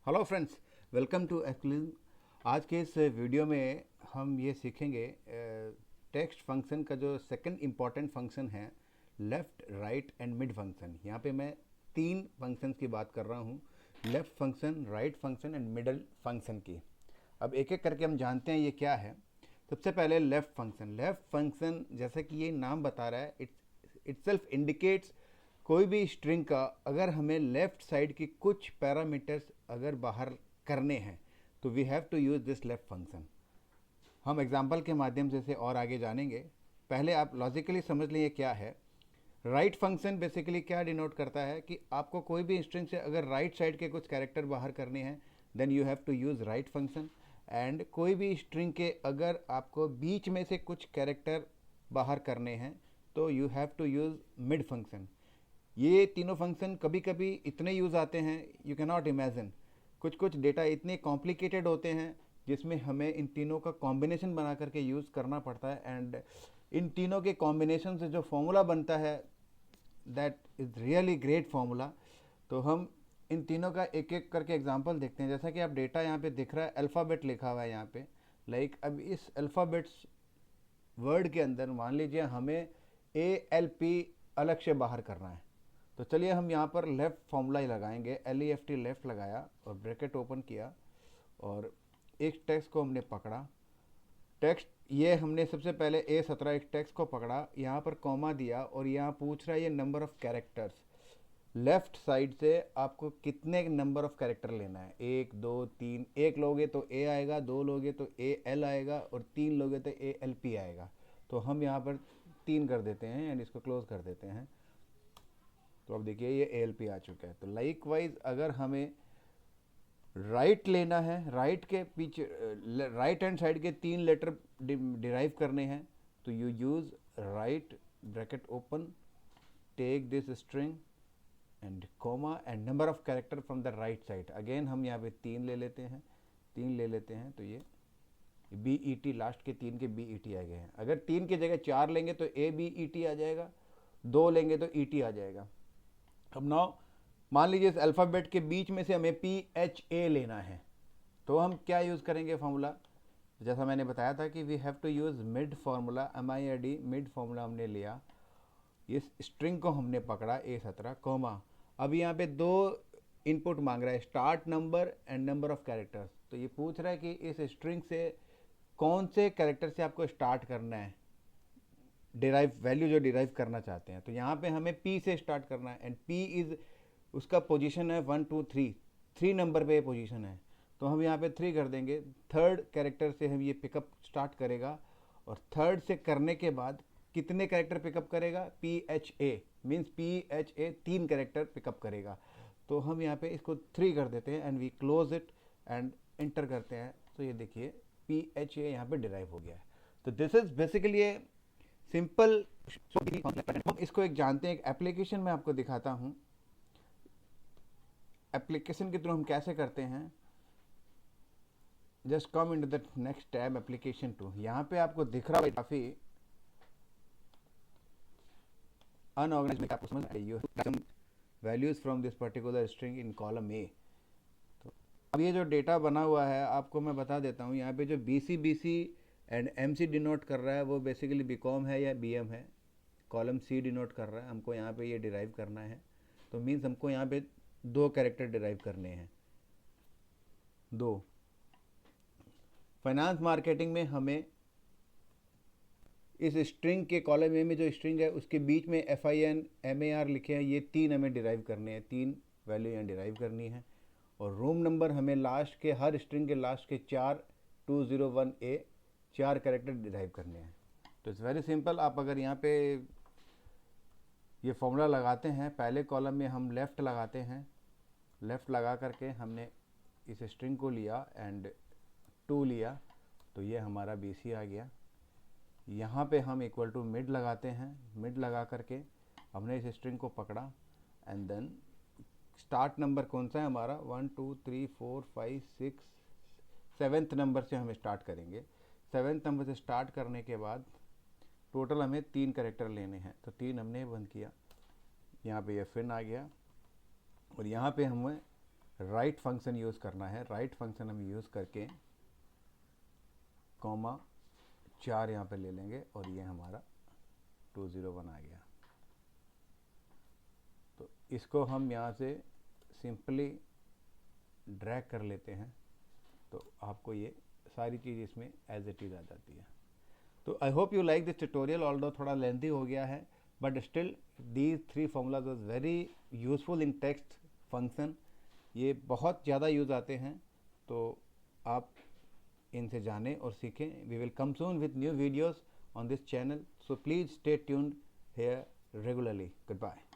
Hello friends, welcome to एक्लिन। आज के इस वीडियो में हम ये सीखेंगे टेक्स्ट फंक्शन का जो सेकंड इम्पॉर्टेंट फंक्शन है, left right and mid function. यहाँ पे मैं तीन फंक्शंस की बात कर रहा हूँ, left function, right function and middle function की। अब एक एक करके हम जानते हैं ये क्या है। सबसे पहले लेफ़्ट फंक्शन जैसा कि ये नाम बता रहा है, इट्सेल्फ इंडिकेट्स कोई भी स्ट्रिंग का अगर हमें लेफ्ट साइड की कुछ पैरामीटर्स अगर बाहर करने हैं तो we have to use this left function. हम एग्जांपल के माध्यम से इसे और आगे जानेंगे। पहले आप लॉजिकली समझ लीजिए क्या है। राइट फंक्शन बेसिकली क्या डिनोट करता है कि आपको कोई भी स्ट्रिंग से अगर राइट साइड के कुछ कैरेक्टर बाहर करने हैं then you have to use right function. And कोई भी स्ट्रिंग के अगर आपको बीच में से कुछ कैरेक्टर बाहर करने हैं तो you have to use mid function. ये तीनों फंक्शन कभी कभी इतने यूज़ आते हैं, यू कैन नॉट इमेजिन। कुछ कुछ डेटा इतने कॉम्प्लिकेटेड होते हैं जिसमें हमें इन तीनों का कॉम्बिनेशन बना करके यूज़ करना पड़ता है। एंड इन तीनों के कॉम्बिनेशन से जो फॉर्मूला बनता है that is really great formula. तो हम इन तीनों का एक एक करके एग्जांपल देखते हैं। जैसा कि आप डेटा यहाँ पे दिख रहा है, अल्फ़ाबेट लिखा हुआ है यहाँ पे। लाइक अब इस अल्फ़ाबेट्स वर्ड के अंदर मान लीजिए हमें ALP अलग से बाहर करना है, तो चलिए हम यहाँ पर लेफ़्ट फॉर्मूला ही लगाएंगे। LEFT लेफ़्ट लगाया और ब्रैकेट ओपन किया और एक टेक्स्ट को हमने पकड़ा। टेक्स्ट ये हमने सबसे पहले A17 एक टेक्स्ट को पकड़ा, यहाँ पर कॉमा दिया और यहाँ पूछ रहा है ये number of characters. Left side से आपको कितने नंबर ऑफ़ कैरेक्टर लेना है, 1 2 3। एक लोगे तो A आएगा, दो लोगे तो AL आएगा और तीन लोगे तो ALP आएगा। तो हम यहाँ पर 3 कर देते हैं एंड इसको क्लोज कर देते हैं। तो अब देखिए ये ALP आ चुका है। तो लाइक वाइज अगर हमें राइट लेना है, राइट के पीछे राइट हैंड साइड के 3 लेटर डिराइव करने हैं तो you use right bracket open, take this string and comma and number of character from the right side. Again हम यहाँ पे 3 ले लेते हैं, 3 ले लेते हैं तो ये BET लास्ट के 3 के BET आ गए हैं। अगर 3 की जगह 4 लेंगे तो ABET आ जाएगा, 2 लेंगे तो ET आ जाएगा। अब नाउ मान लीजिए इस अल्फ़ाबेट के बीच में से हमें PHA लेना है, तो हम क्या यूज़ करेंगे फार्मूला। जैसा मैंने बताया था कि we have to use mid formula, MID mid formula हमने लिया। इस स्ट्रिंग को हमने पकड़ा A17 कॉमा। अब यहाँ पे दो इनपुट मांग रहा है, start number and number of characters. तो ये पूछ रहा है कि इस स्ट्रिंग से कौन से कैरेक्टर से आपको स्टार्ट करना है, डिराइव वैल्यू जो डिराइव करना चाहते हैं। तो यहाँ पे हमें P से स्टार्ट करना है एंड P इज़ उसका पोजीशन है 1 2 3, 3 नंबर पे पोजीशन है। तो हम यहाँ पे 3 कर देंगे। थर्ड कैरेक्टर से हम ये पिकअप स्टार्ट करेगा और थर्ड से करने के बाद कितने कैरेक्टर पिकअप करेगा, PHA means PHA 3 character pickup करेगा। तो हम यहाँ पे इसको 3 कर देते हैं and we close it and enter करते हैं। तो ये देखिए PHA यहाँ पे डिराइव हो गया है। तो this is basically a simple. हम इसको एक जानते हैं, एक एप्लीकेशन में आपको दिखाता हूँ। एप्लीकेशन के थ्रू हम कैसे करते हैं। Just come in the next tab application 2। यहाँ पे आपको दिख रहा है काफ़ी unorganised values from this particular string in column A. तो अब ये जो डेटा बना हुआ है आपको मैं बता देता हूँ। यहाँ पे जो BC एंड MC डिनोट कर रहा है वो बेसिकली BCom है या BM है। कॉलम C डिनोट कर रहा है, हमको यहाँ पे ये डिराइव करना है। तो मीन्स हमको यहाँ पे 2 कैरेक्टर डिराइव करने हैं, 2। फाइनेंस मार्केटिंग में हमें इस स्ट्रिंग के कॉलम ए में जो स्ट्रिंग है उसके बीच में FIN MAR लिखे हैं, ये 3 हमें डिराइव करने हैं, 3 वैल्यू यहाँ डिराइव करनी है। और रूम नंबर हमें लास्ट के हर स्ट्रिंग के लास्ट के 4 201A 4 कैरेक्टर डिराइव करने हैं। तो इट्स वेरी सिंपल। आप अगर यहाँ पे ये फॉर्मूला लगाते हैं, पहले कॉलम में हम लेफ़्ट लगाते हैं, लेफ़्ट लगा करके हमने इस स्ट्रिंग को लिया एंड 2 लिया तो ये हमारा BC आ गया। यहाँ पे हम इक्वल टू मिड लगाते हैं, मिड लगा करके हमने इस स्ट्रिंग को पकड़ा एंड देन स्टार्ट नंबर कौन सा है हमारा, 1 2 3 4 5 6 7th नंबर से हम स्टार्ट करेंगे। 7th नंबर से स्टार्ट करने के बाद टोटल हमें 3 कैरेक्टर लेने हैं, तो 3 हमने बंद किया। यहाँ पे ये फिन आ गया और यहाँ पे हमें राइट फंक्शन यूज़ करना है। राइट फंक्शन हम यूज़ करके कॉमा 4 यहाँ पे ले लेंगे और ये हमारा 201 आ गया। तो इसको हम यहाँ से सिंपली ड्रैग कर लेते हैं, तो आपको ये सारी चीज़ इसमें एज इट इज़ आ जाती है। तो I hope you like this tutorial, although थोड़ा लेंथी हो गया है, but still these 3 formulas are very useful in text function. ये बहुत ज़्यादा यूज़ आते हैं, तो आप इनसे जानें और सीखें। We will come soon with new videos on this channel, so please stay tuned here regularly. Good bye.